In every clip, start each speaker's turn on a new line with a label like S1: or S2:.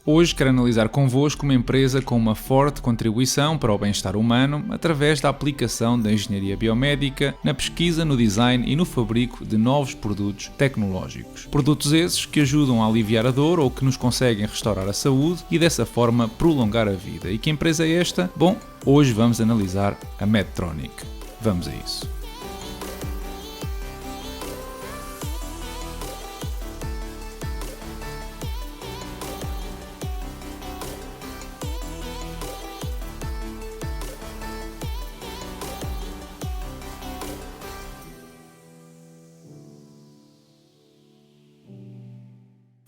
S1: Hoje quero analisar convosco uma empresa com uma forte contribuição para o bem-estar humano através da aplicação da engenharia biomédica na pesquisa, no design e no fabrico de novos produtos tecnológicos. Produtos esses que ajudam a aliviar a dor ou que nos conseguem restaurar a saúde e dessa forma prolongar a vida. E que empresa é esta? Bom, hoje vamos analisar a Medtronic. Vamos a isso.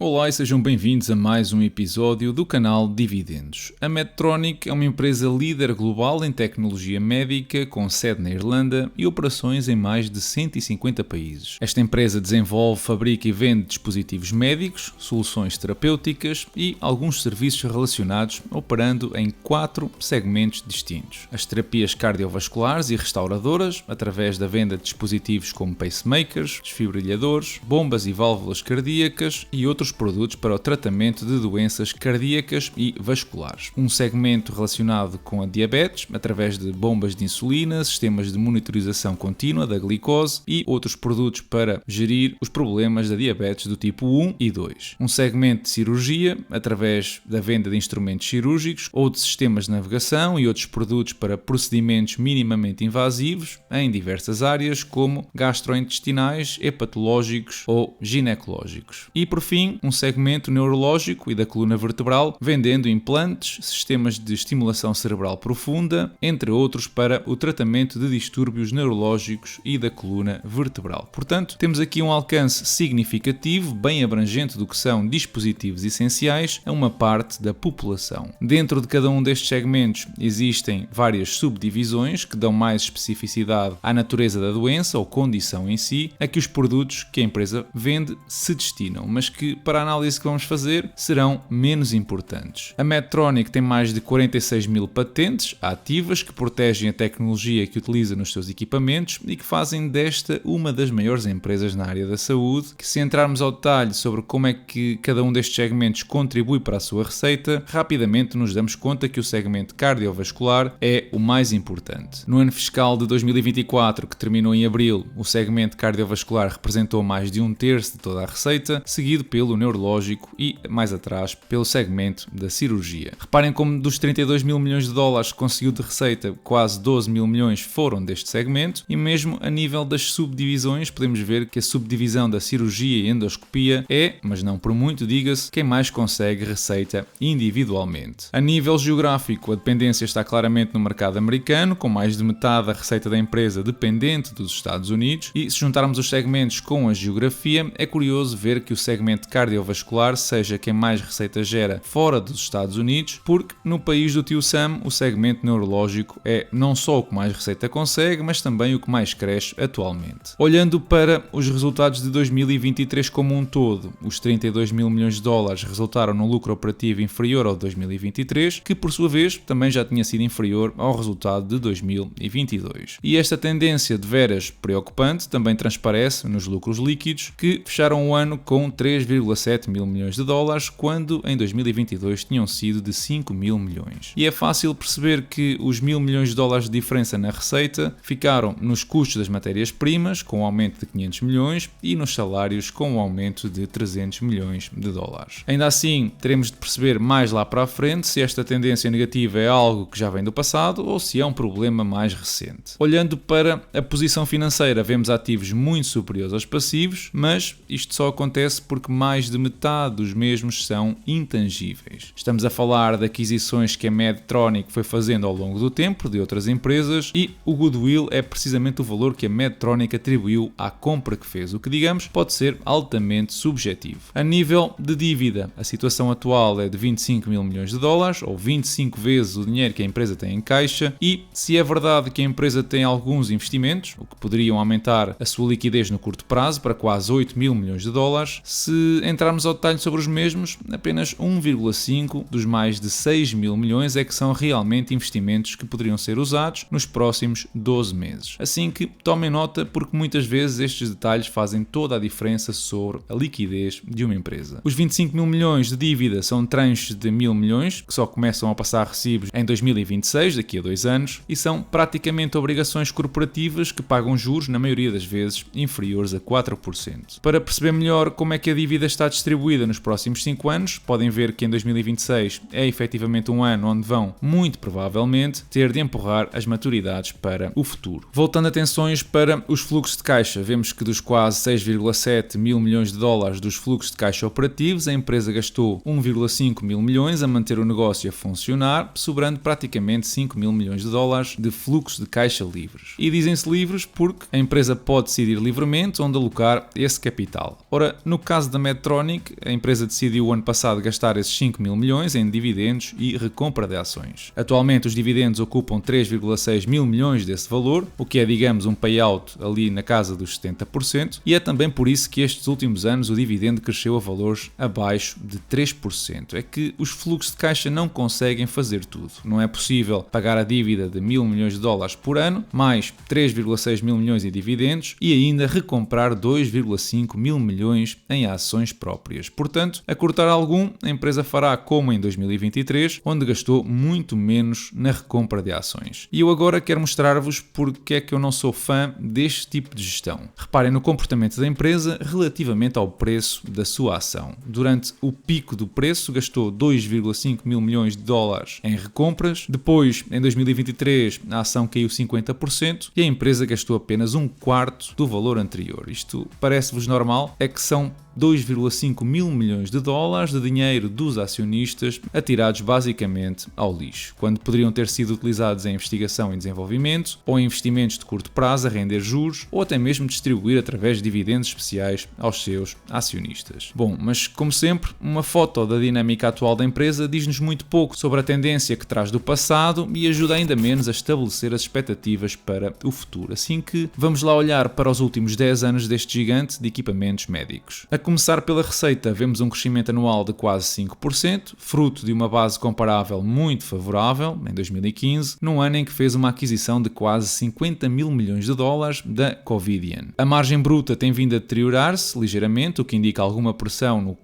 S1: Olá e sejam bem-vindos a mais um episódio do canal Dividendos. A Medtronic é uma empresa líder global em tecnologia médica com sede na Irlanda e operações em mais de 150 países. Esta empresa desenvolve, fabrica e vende dispositivos médicos, soluções terapêuticas e alguns serviços relacionados, operando em 4 segmentos distintos. As terapias cardiovasculares e restauradoras, através da venda de dispositivos como pacemakers, desfibrilhadores, bombas e válvulas cardíacas e outros produtos para o tratamento de doenças cardíacas e vasculares. Um segmento relacionado com a diabetes, através de bombas de insulina, sistemas de monitorização contínua da glicose e outros produtos para gerir os problemas da diabetes do tipo 1 e 2. Um segmento de cirurgia, através da venda de instrumentos cirúrgicos ou de sistemas de navegação e outros produtos para procedimentos minimamente invasivos em diversas áreas, como gastrointestinais, hepatológicos ou ginecológicos. E, por fim, um segmento neurológico e da coluna vertebral, vendendo implantes, sistemas de estimulação cerebral profunda, entre outros, para o tratamento de distúrbios neurológicos e da coluna vertebral. Portanto, temos aqui um alcance significativo, bem abrangente do que são dispositivos essenciais a uma parte da população. Dentro de cada um destes segmentos existem várias subdivisões que dão mais especificidade à natureza da doença ou condição em si, a que os produtos que a empresa vende se destinam, mas que para a análise que vamos fazer serão menos importantes. A Medtronic tem mais de 46 mil patentes ativas que protegem a tecnologia que utiliza nos seus equipamentos e que fazem desta uma das maiores empresas na área da saúde, que se entrarmos ao detalhe sobre como é que cada um destes segmentos contribui para a sua receita, rapidamente nos damos conta que o segmento cardiovascular é o mais importante. No ano fiscal de 2024, que terminou em abril, o segmento cardiovascular representou mais de 1/3 de toda a receita, seguido pelo neurológico e, mais atrás, pelo segmento da cirurgia. Reparem como dos 32 mil milhões de dólares que conseguiu de receita, quase 12 mil milhões foram deste segmento, e mesmo a nível das subdivisões podemos ver que a subdivisão da cirurgia e endoscopia é, mas não por muito, diga-se, quem mais consegue receita individualmente. A nível geográfico, a dependência está claramente no mercado americano, com mais de metade da receita da empresa dependente dos Estados Unidos, e se juntarmos os segmentos com a geografia, é curioso ver que o segmento cardiovascular seja quem mais receita gera fora dos Estados Unidos, porque no país do tio Sam o segmento neurológico é não só o que mais receita consegue, mas também o que mais cresce atualmente. Olhando para os resultados de 2023 como um todo, os 32 mil milhões de dólares resultaram num lucro operativo inferior ao de 2023, que por sua vez também já tinha sido inferior ao resultado de 2022. E esta tendência de veras preocupante também transparece nos lucros líquidos, que fecharam o ano com 3,7 mil milhões de dólares, quando em 2022 tinham sido de 5 mil milhões. E é fácil perceber que os 1.000 milhões de dólares de diferença na receita ficaram nos custos das matérias-primas, com um aumento de 500 milhões, e nos salários, com um aumento de 300 milhões de dólares. Ainda assim, teremos de perceber mais lá para a frente se esta tendência negativa é algo que já vem do passado ou se é um problema mais recente. Olhando para a posição financeira, vemos ativos muito superiores aos passivos, mas isto só acontece porque mais de metade dos mesmos são intangíveis. Estamos a falar de aquisições que a Medtronic foi fazendo ao longo do tempo de outras empresas, e o goodwill é precisamente o valor que a Medtronic atribuiu à compra que fez, o que, digamos, pode ser altamente subjetivo. A nível de dívida, a situação atual é de 25 mil milhões de dólares, ou 25 vezes o dinheiro que a empresa tem em caixa, e se é verdade que a empresa tem alguns investimentos, o que poderiam aumentar a sua liquidez no curto prazo para quase 8 mil milhões de dólares, se entrarmos ao detalhe sobre os mesmos, apenas 1,5 dos mais de 6 mil milhões é que são realmente investimentos que poderiam ser usados nos próximos 12 meses. Assim que tomem nota, porque muitas vezes estes detalhes fazem toda a diferença sobre a liquidez de uma empresa. Os 25 mil milhões de dívida são tranches de 1.000 milhões, que só começam a passar recibos em 2026, daqui a 2 anos, e são praticamente obrigações corporativas que pagam juros, na maioria das vezes, inferiores a 4%. Para perceber melhor como é que a dívida está distribuída nos próximos 5 anos, podem ver que em 2026 é efetivamente um ano onde vão, muito provavelmente, ter de empurrar as maturidades para o futuro. Voltando atenções para os fluxos de caixa, vemos que dos quase 6,7 mil milhões de dólares dos fluxos de caixa operativos, a empresa gastou 1,5 mil milhões a manter o negócio a funcionar, sobrando praticamente 5 mil milhões de dólares de fluxos de caixa livres. E dizem-se livres porque a empresa pode decidir livremente onde alocar esse capital. Ora, no caso da Medtronic, a empresa decidiu o ano passado gastar esses 5 mil milhões em dividendos e recompra de ações. Atualmente os dividendos ocupam 3,6 mil milhões desse valor, o que é, digamos, um payout ali na casa dos 70%, e é também por isso que estes últimos anos o dividendo cresceu a valores abaixo de 3%. É que os fluxos de caixa não conseguem fazer tudo. Não é possível pagar a dívida de 1.000 milhões de dólares por ano, mais 3,6 mil milhões em dividendos e ainda recomprar 2,5 mil milhões em ações próprias. Portanto, a cortar algum, a empresa fará como em 2023, onde gastou muito menos na recompra de ações. E eu agora quero mostrar-vos porque é que eu não sou fã deste tipo de gestão. Reparem no comportamento da empresa relativamente ao preço da sua ação. Durante o pico do preço, gastou 2,5 mil milhões de dólares em recompras. Depois, em 2023, a ação caiu 50% e a empresa gastou apenas um quarto do valor anterior. Isto parece-vos normal? É que são 2,5 mil milhões de dólares de dinheiro dos acionistas atirados basicamente ao lixo, quando poderiam ter sido utilizados em investigação e desenvolvimento, ou em investimentos de curto prazo a render juros, ou até mesmo distribuir através de dividendos especiais aos seus acionistas. Bom, mas como sempre, uma foto da dinâmica atual da empresa diz-nos muito pouco sobre a tendência que traz do passado e ajuda ainda menos a estabelecer as expectativas para o futuro. Assim que vamos lá olhar para os últimos 10 anos deste gigante de equipamentos médicos. A começar pela receita, vemos um crescimento anual de quase 5%, fruto de uma base comparável muito favorável, em 2015, num ano em que fez uma aquisição de quase 50 mil milhões de dólares da Covidien. A margem bruta tem vindo a deteriorar-se ligeiramente, o que indica alguma pressão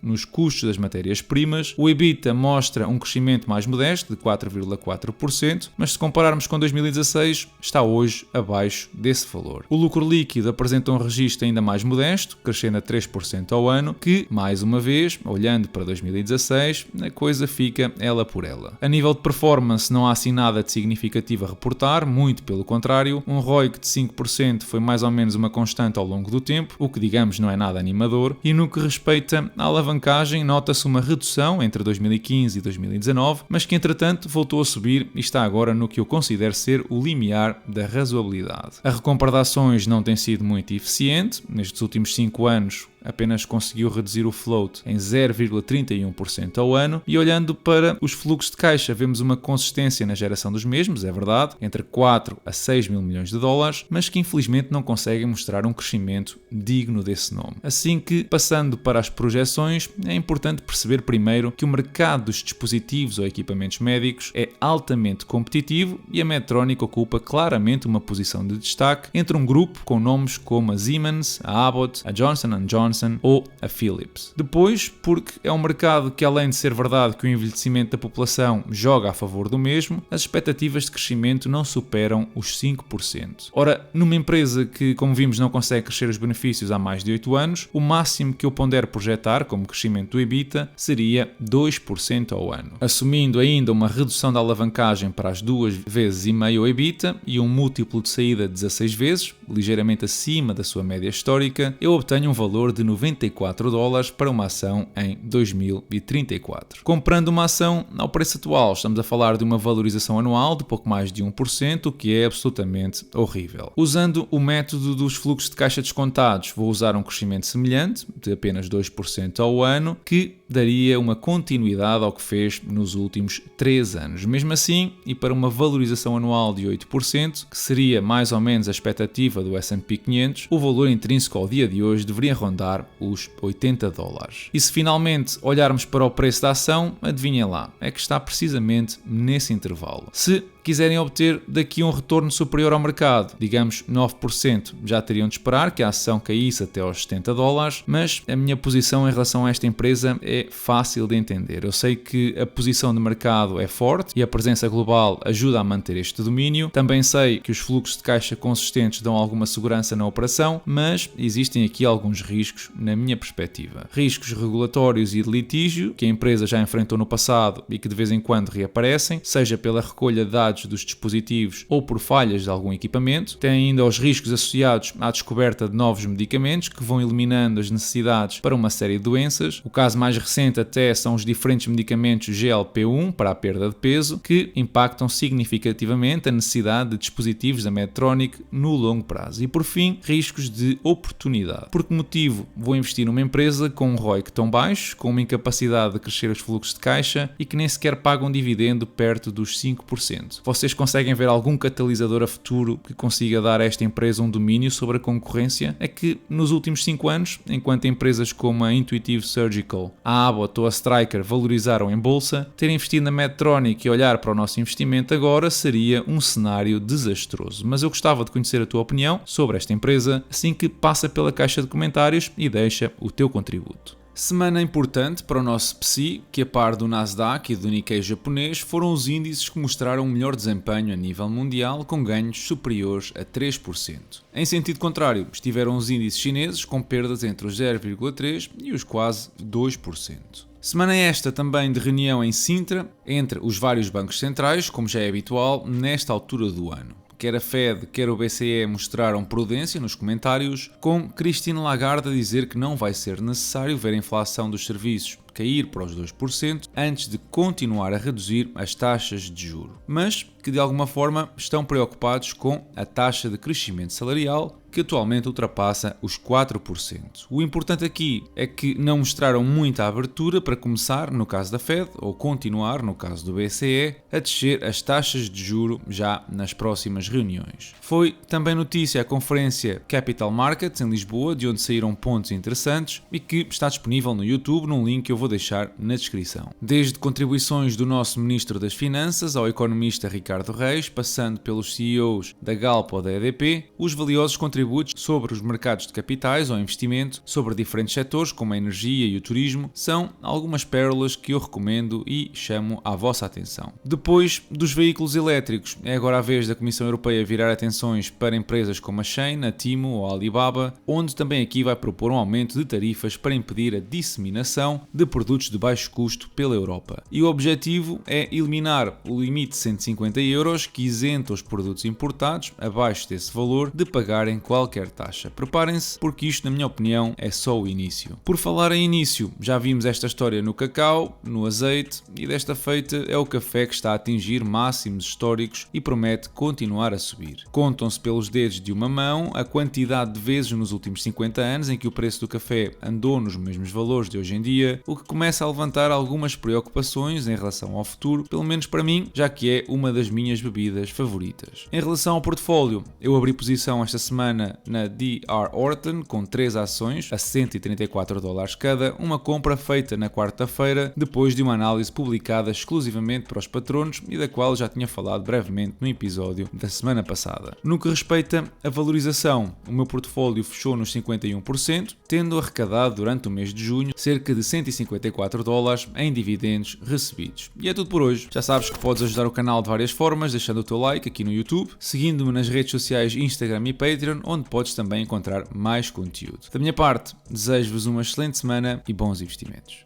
S1: nos custos das matérias-primas. O EBITDA mostra um crescimento mais modesto, de 4,4%, mas se compararmos com 2016, está hoje abaixo desse valor. O lucro líquido apresenta um registro ainda mais modesto, crescendo a 3% ao ano, que, mais uma vez, olhando para 2016, a coisa fica ela por ela. A nível de performance não há assim nada de significativo a reportar, muito pelo contrário, um ROIC de 5% foi mais ou menos uma constante ao longo do tempo, o que digamos não é nada animador, e no que respeita à alavancagem nota-se uma redução entre 2015 e 2019, mas que entretanto voltou a subir e está agora no que eu considero ser o limiar da razoabilidade. A recompra de ações não tem sido muito eficiente, nestes últimos 5 anos apenas conseguiu reduzir o float em 0,31% ao ano e olhando para os fluxos de caixa vemos uma consistência na geração dos mesmos, é verdade, entre 4 a 6 mil milhões de dólares, mas que infelizmente não conseguem mostrar um crescimento digno desse nome. Assim que, passando para as projeções, é importante perceber primeiro que o mercado dos dispositivos ou equipamentos médicos é altamente competitivo e a Medtronic ocupa claramente uma posição de destaque entre um grupo com nomes como a Siemens, a Abbott, a Johnson & Johnson ou a Philips. Depois, porque é um mercado que, além de ser verdade que o envelhecimento da população joga a favor do mesmo, as expectativas de crescimento não superam os 5%. Ora, numa empresa que, como vimos, não consegue crescer os benefícios há mais de 8 anos, o máximo que eu pondero projetar como crescimento do EBITDA seria 2% ao ano. Assumindo ainda uma redução da alavancagem para as 2,5 vezes o EBITDA e um múltiplo de saída de 16 vezes, ligeiramente acima da sua média histórica, eu obtenho um valor de 94 dólares para uma ação em 2034. Comprando uma ação ao preço atual, estamos a falar de uma valorização anual de pouco mais de 1%, o que é absolutamente horrível. Usando o método dos fluxos de caixa descontados, vou usar um crescimento semelhante, de apenas 2% ao ano, que daria uma continuidade ao que fez nos últimos 3 anos. Mesmo assim, e para uma valorização anual de 8%, que seria mais ou menos a expectativa do S&P 500, o valor intrínseco ao dia de hoje deveria rondar os $80. E se finalmente olharmos para o preço da ação, adivinhem lá, é que está precisamente nesse intervalo. Se quiserem obter daqui um retorno superior ao mercado, digamos 9%, já teriam de esperar que a ação caísse até aos $70, mas a minha posição em relação a esta empresa é fácil de entender. Eu sei que a posição de mercado é forte e a presença global ajuda a manter este domínio. Também sei que os fluxos de caixa consistentes dão alguma segurança na operação, mas existem aqui alguns riscos na minha perspectiva. Riscos regulatórios e de litígio, que a empresa já enfrentou no passado e que de vez em quando reaparecem, seja pela recolha de dados dos dispositivos ou por falhas de algum equipamento. Tem ainda os riscos associados à descoberta de novos medicamentos que vão eliminando as necessidades para uma série de doenças. O caso mais recente até são os diferentes medicamentos GLP-1 para a perda de peso, que impactam significativamente a necessidade de dispositivos da Medtronic no longo prazo. E por fim, riscos de oportunidade. Por que motivo vou investir numa empresa com um ROIC tão baixo, com uma incapacidade de crescer os fluxos de caixa e que nem sequer paga um dividendo perto dos 5%? Vocês conseguem ver algum catalisador a futuro que consiga dar a esta empresa um domínio sobre a concorrência? É que nos últimos 5 anos, enquanto empresas como a Intuitive Surgical, a Abbott ou a Stryker valorizaram em bolsa, ter investido na Medtronic e olhar para o nosso investimento agora seria um cenário desastroso. Mas eu gostava de conhecer a tua opinião sobre esta empresa, assim que passa pela caixa de comentários e deixa o teu contributo. Semana importante para o nosso PSI, que a par do Nasdaq e do Nikkei japonês foram os índices que mostraram um melhor desempenho a nível mundial com ganhos superiores a 3%. Em sentido contrário, estiveram os índices chineses com perdas entre os 0,3% e os quase 2%. Semana esta também de reunião em Sintra entre os vários bancos centrais, como já é habitual nesta altura do ano. Quer a Fed, quer o BCE mostraram prudência nos comentários, com Christine Lagarde a dizer que não vai ser necessário ver a inflação dos serviços cair para os 2% antes de continuar a reduzir as taxas de juros, mas que de alguma forma estão preocupados com a taxa de crescimento salarial, que atualmente ultrapassa os 4%. O importante aqui é que não mostraram muita abertura para começar, no caso da Fed, ou continuar, no caso do BCE, a descer as taxas de juro já nas próximas reuniões. Foi também notícia a conferência Capital Markets em Lisboa, de onde saíram pontos interessantes e que está disponível no YouTube num link que eu vou deixar na descrição. Desde contribuições do nosso Ministro das Finanças ao economista Ricardo Reis, passando pelos CEOs da Galp ou da EDP, os valiosos contributos sobre os mercados de capitais ou investimento, sobre diferentes setores como a energia e o turismo, são algumas pérolas que eu recomendo e chamo à vossa atenção. Depois dos veículos elétricos, é agora a vez da Comissão Europeia virar atenções para empresas como a Shein, a Temu ou a Alibaba, onde também aqui vai propor um aumento de tarifas para impedir a disseminação de produtos de baixo custo pela Europa. E o objetivo é eliminar o limite de 150 euros que isenta os produtos importados, abaixo desse valor, de pagarem qualquer taxa. Preparem-se, porque isto, na minha opinião, é só o início. Por falar em início, já vimos esta história no cacau, no azeite, e desta feita é o café que está a atingir máximos históricos e promete continuar a subir. Contam-se pelos dedos de uma mão a quantidade de vezes nos últimos 50 anos em que o preço do café andou nos mesmos valores de hoje em dia, o que começa a levantar algumas preocupações em relação ao futuro, pelo menos para mim, já que é uma das minhas bebidas favoritas. Em relação ao portfólio, eu abri posição esta semana na D.R. Horton com 3 ações a $134 cada, uma compra feita na quarta-feira depois de uma análise publicada exclusivamente para os patronos e da qual já tinha falado brevemente no episódio da semana passada. No que respeita à valorização, o meu portfólio fechou nos 51%, tendo arrecadado durante o mês de junho cerca de $154 em dividendos recebidos. E é tudo por hoje. Já sabes que podes ajudar o canal de várias formas, deixando o teu like aqui no YouTube, seguindo-me nas redes sociais Instagram e Patreon, onde podes também encontrar mais conteúdo. Da minha parte, desejo-vos uma excelente semana e bons investimentos.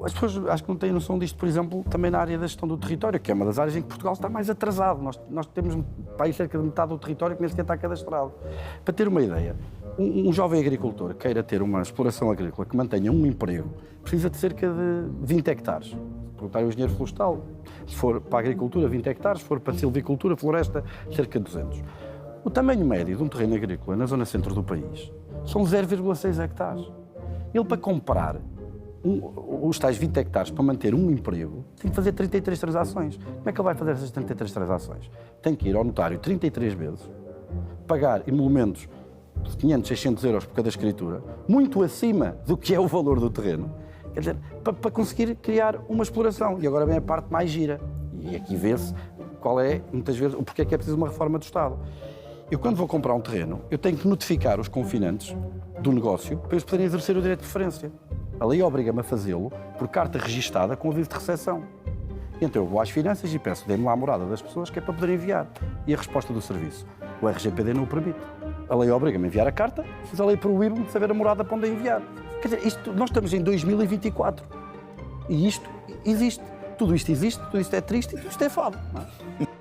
S2: As pessoas acho que não têm noção disto, por exemplo, também na área da gestão do território, que é uma das áreas em que Portugal está mais atrasado. Nós temos para aí cerca de metade do território que nem sequer está cadastrado. Para ter uma ideia, um jovem agricultor queira ter uma exploração agrícola que mantenha um emprego, precisa de cerca de 20 hectares. Perguntar ao engenheiro florestal, se for para a agricultura 20 hectares, se for para a silvicultura, floresta, cerca de 200. O tamanho médio de um terreno agrícola na zona centro do país são 0,6 hectares. Ele, para comprar os tais 20 hectares para manter um emprego, tem que fazer 33 transações. Como é que ele vai fazer essas 33 transações? Tem que ir ao notário 33 vezes, pagar emolumentos de 500, 600 euros por cada escritura, muito acima do que é o valor do terreno, quer dizer, para conseguir criar uma exploração. E agora vem a parte mais gira. E aqui vê-se qual é, muitas vezes, o porquê é que é preciso uma reforma do Estado. Eu, quando vou comprar um terreno, eu tenho que notificar os confinantes do negócio para eles poderem exercer o direito de preferência. A lei obriga-me a fazê-lo por carta registada com aviso de recepção. Então eu vou às finanças e peço, dê-me lá a morada das pessoas que é para poder enviar. E a resposta do serviço? O RGPD não o permite. A lei obriga-me a enviar a carta, mas a lei proíbe-me de saber a morada para onde a enviar. Quer dizer, nós estamos em 2024 e isto existe. Tudo isto existe, tudo isto é triste e tudo isto é fado. Não é?